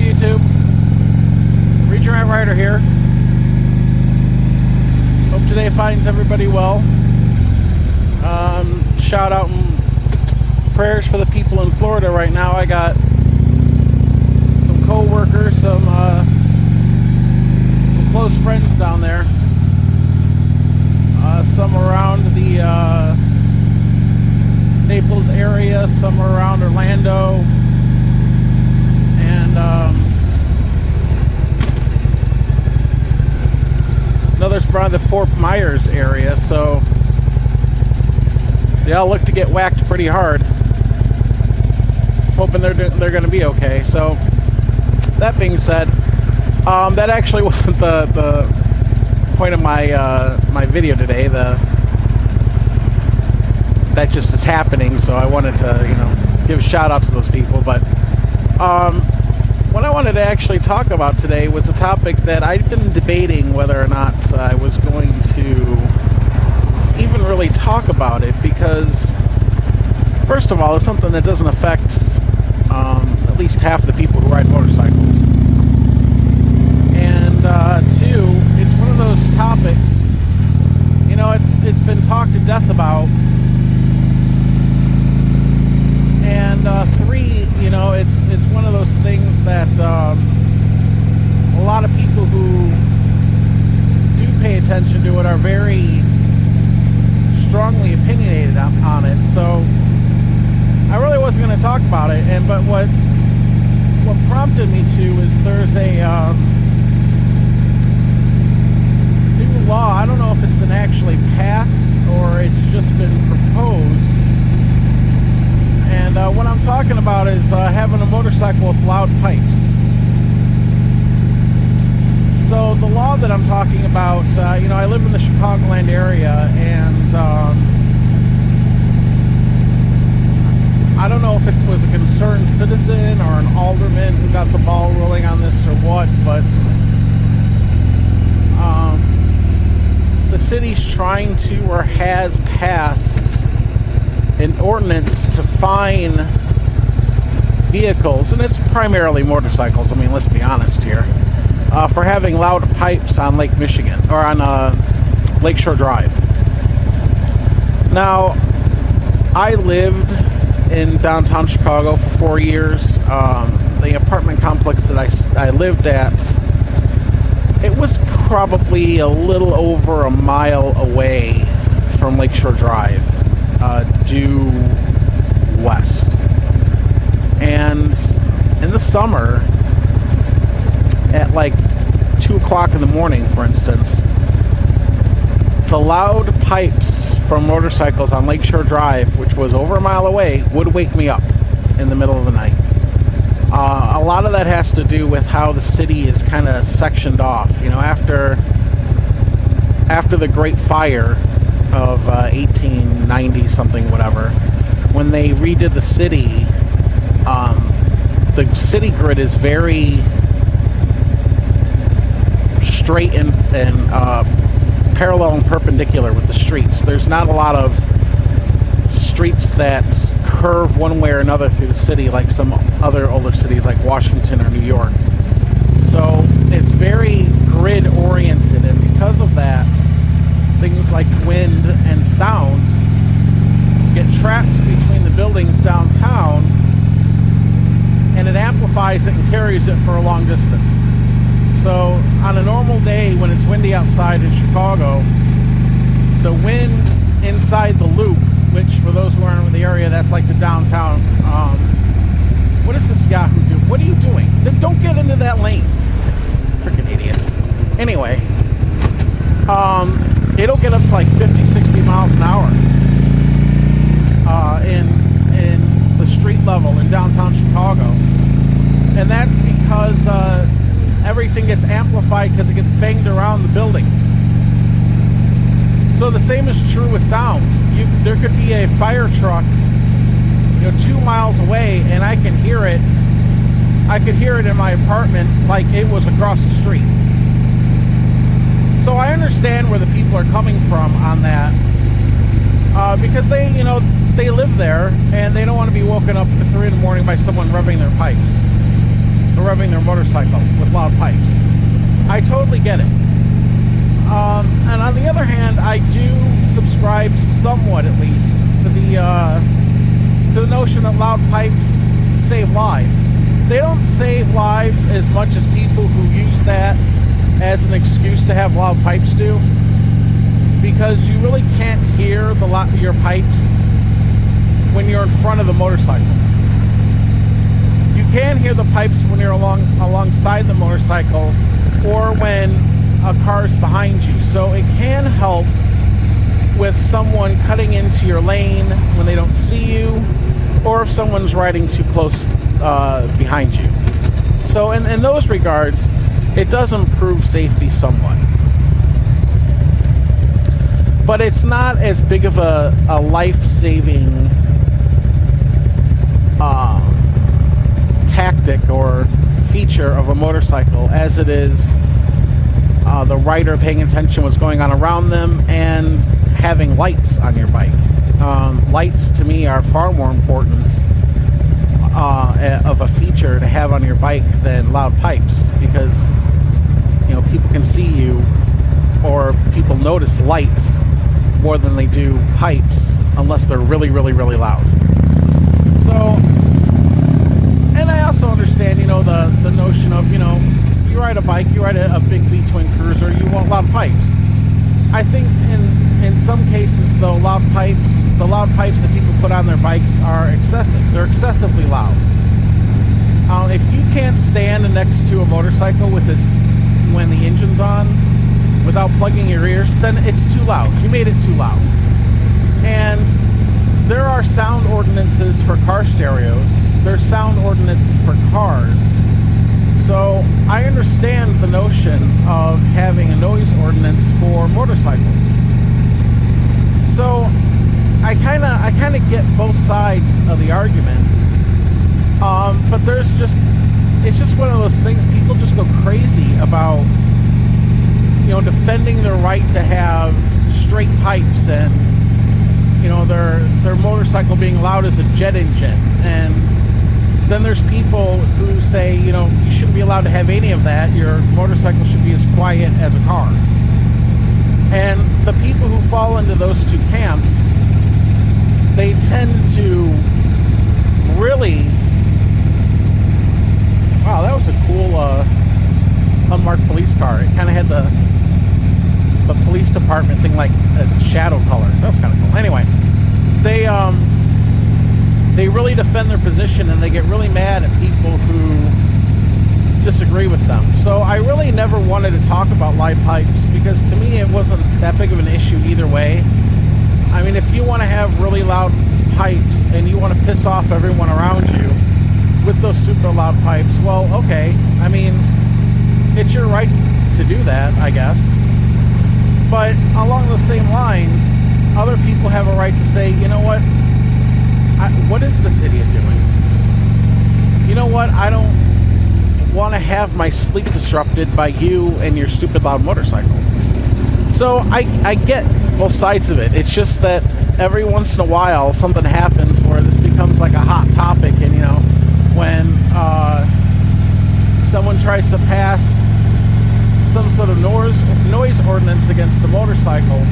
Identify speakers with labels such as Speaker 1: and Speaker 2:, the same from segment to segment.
Speaker 1: YouTube. Region Rat Rider here. Hope today finds everybody well. Shout out and prayers for the people in Florida right now. I got some co-workers, some close friends down there. Some around the Naples area, some around Orlando, and another's around the Fort Myers area, so they all look to get whacked pretty hard. Hoping they're going to be okay. So that being said, that actually wasn't the point of my my video today. That just is happening, so I wanted to give a shout out to those people. But what I wanted to actually talk about today was a topic that I've been debating whether or not I was going to even really talk about it, because first of all, it's something that doesn't affect at least half the people who ride motorcycles, and two, it's one of those topics, it's been talked to death about, and three, it's one of those things that a lot of people who do pay attention to it are very strongly opinionated on it. So I really wasn't going to talk about it, but what prompted me to is there's a new law. I don't know if it's been actually passed or it's just been proposed, and what I'm talking about is having a motorcycle with loud pipes. So the law that I'm talking about, I live in the Chicagoland area, and I don't know if it was a concerned citizen or an alderman who got the ball rolling on this or what, but the city's trying to, or has passed, an ordinance to fine vehicles, and it's primarily motorcycles, let's be honest here, for having loud pipes on Lake Michigan, or on Lakeshore Drive. Now, I lived in downtown Chicago for 4 years. The apartment complex that I lived at, it was probably a little over a mile away from Lakeshore Drive, due west. And in the summer, at like 2 o'clock in the morning, for instance, the loud pipes from motorcycles on Lakeshore Drive, which was over a mile away, would wake me up in the middle of the night. A lot of that has to do with how the city is kind of sectioned off. After the Great Fire of 1890 something, whatever, when they redid the city grid is very straight and parallel and perpendicular with the streets. There's not a lot of streets that curve one way or another through the city like some other older cities like Washington or New York. So it's very grid oriented, and because of that, things like wind and sound get trapped between the buildings downtown, and it amplifies it and carries it for a long distance. So on a normal day when it's windy outside in Chicago, the wind inside the loop, which for those who aren't in the area, that's like the downtown, what is this Yahoo do? What are you doing? Don't get into that lane. Freaking idiots. Anyway, it'll get up to like 50, 60 miles an hour in the street level in downtown Chicago. And that's because everything gets amplified because it gets banged around the buildings. So the same is true with sound. There could be a fire truck 2 miles away, and I can hear it. I could hear it in my apartment like it was across the street. So I understand where the people are coming from on that, because they live there and they don't want to be woken up at 3 in the morning by someone rubbing their pipes. revving their motorcycle with loud pipes. I totally get it. And on the other hand, I do subscribe somewhat, at least, to the notion that loud pipes save lives. They don't save lives as much as people who use that as an excuse to have loud pipes do, because you really can't hear your pipes when you're in front of the motorcycle. You can hear the pipes when you're alongside the motorcycle or when a car's behind you. So it can help with someone cutting into your lane when they don't see you, or if someone's riding too close behind you. So in those regards, it does improve safety somewhat. But it's not as big of a life-saving tactic or feature of a motorcycle as it is the rider paying attention to what's going on around them and having lights on your bike. Lights to me are far more important of a feature to have on your bike than loud pipes, because people can see you, or people notice lights more than they do pipes, unless they're really, really, really loud. So, and I also understand, the notion of, you ride a bike, you ride a big V-twin cruiser, you want loud pipes. I think in some cases, though, the loud pipes that people put on their bikes are excessive. They're excessively loud. If you can't stand next to a motorcycle when the engine's on, without plugging your ears, then it's too loud. You made it too loud. And there are sound ordinances for car stereos. There's sound ordinance for cars. So I understand the notion of having a noise ordinance for motorcycles. So I kind of get both sides of the argument. But it's just one of those things. People just go crazy about defending their right to have straight pipes and their motorcycle being loud as a jet engine. And then there's people who say you shouldn't be allowed to have any of that. Your motorcycle should be as quiet as a car. And the people who fall into those two camps, they tend to really... Wow, that was a cool unmarked police car. It kind of had the police department thing like as a shadow color. That was kind of cool. Anyway, they really defend their position, and they get really mad at people who disagree with them. So I really never wanted to talk about loud pipes, because to me it wasn't that big of an issue either way. I mean, if you want to have really loud pipes and you want to piss off everyone around you with those super loud pipes, well, okay. I mean, it's your right to do that, I guess. But along those same lines, other people have a right to say, you know what? What is this idiot doing? You know what? I don't want to have my sleep disrupted by you and your stupid loud motorcycle. So I get both sides of it. It's just that every once in a while something happens where this becomes like a hot topic, and when someone tries to pass some sort of noise ordinance against a motorcycle,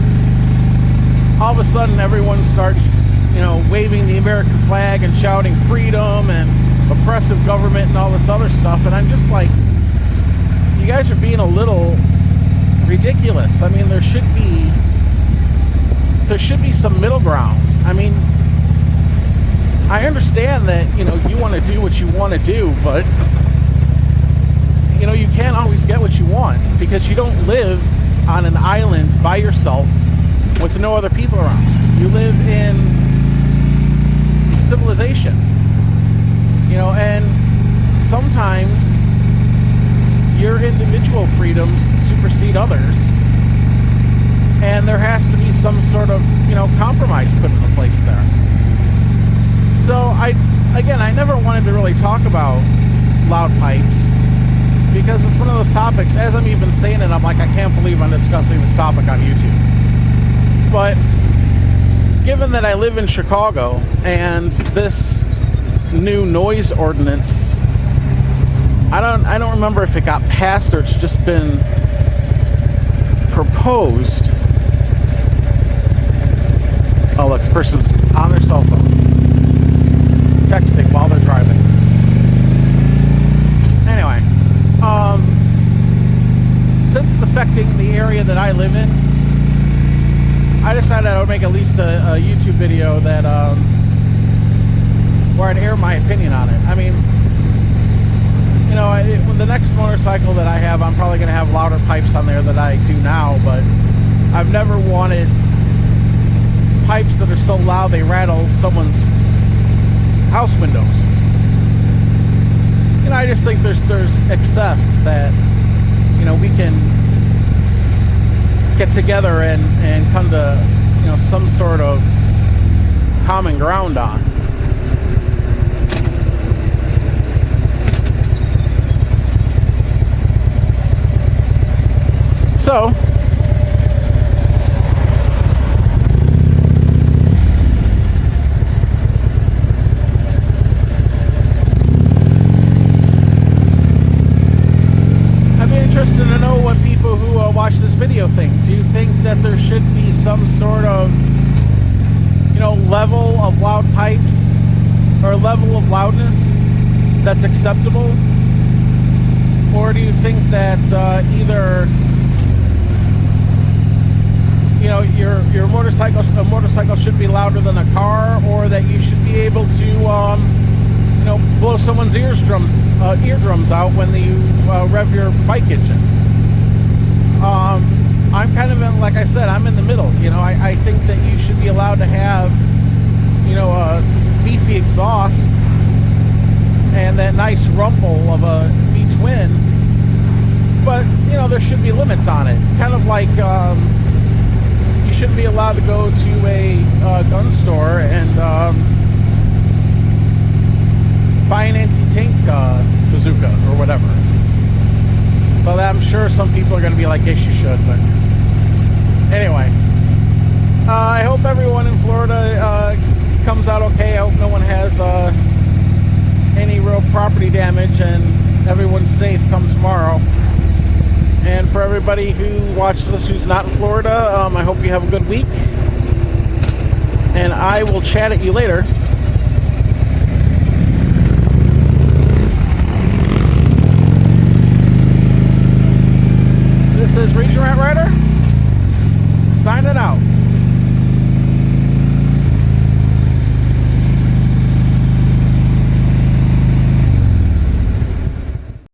Speaker 1: all of a sudden everyone starts waving the American flag and shouting freedom and oppressive government and all this other stuff. And I'm just like, you guys are being a little ridiculous. I mean, there should be some middle ground. I mean, I understand that, you want to do what you want to do, but, you can't always get what you want, because you don't live on an island by yourself with no other people around. You live in civilization, and sometimes your individual freedoms supersede others, and there has to be some sort of, compromise put into place there. So I never wanted to really talk about loud pipes, because it's one of those topics, as I'm even saying it, I'm like, I can't believe I'm discussing this topic on YouTube. But given that I live in Chicago, and this new noise ordinance, I I don't remember if it got passed or it's just been proposed. Oh, look, the person's on their cell phone, texting while they're driving. Anyway, since it's affecting the area that I live in, I decided I would make at least a YouTube video that where I'd air my opinion on it. I mean, you know, with the next motorcycle that I have, I'm probably going to have louder pipes on there than I do now, but I've never wanted pipes that are so loud they rattle someone's house windows. You know, I just think there's excess that, you know, we can get together and come to, you know, some sort of common ground on. So, I'd be interested to know what people who watch this video think. Do you think that there should be some sort of, you know, level of loud pipes or level of loudness that's acceptable? Or do you think that either, you know, a motorcycle should be louder than a car, or that you should be able to, you know, blow someone's eardrums out when you rev your bike engine? I'm kind of like I said, I'm in the middle. You know, I think that you should be allowed to have, you know, a beefy exhaust and that nice rumble of a V-twin, but you know, there should be limits on it. Kind of like, you shouldn't be allowed to go to a gun store and buy an anti-tank bazooka or whatever. Well, I'm sure some people are going to be like, yes, you should, but anyway. I hope everyone in Florida comes out okay. I hope no one has any real property damage and everyone's safe come tomorrow. And for everybody who watches us who's not in Florida, I hope you have a good week. And I will chat at you later.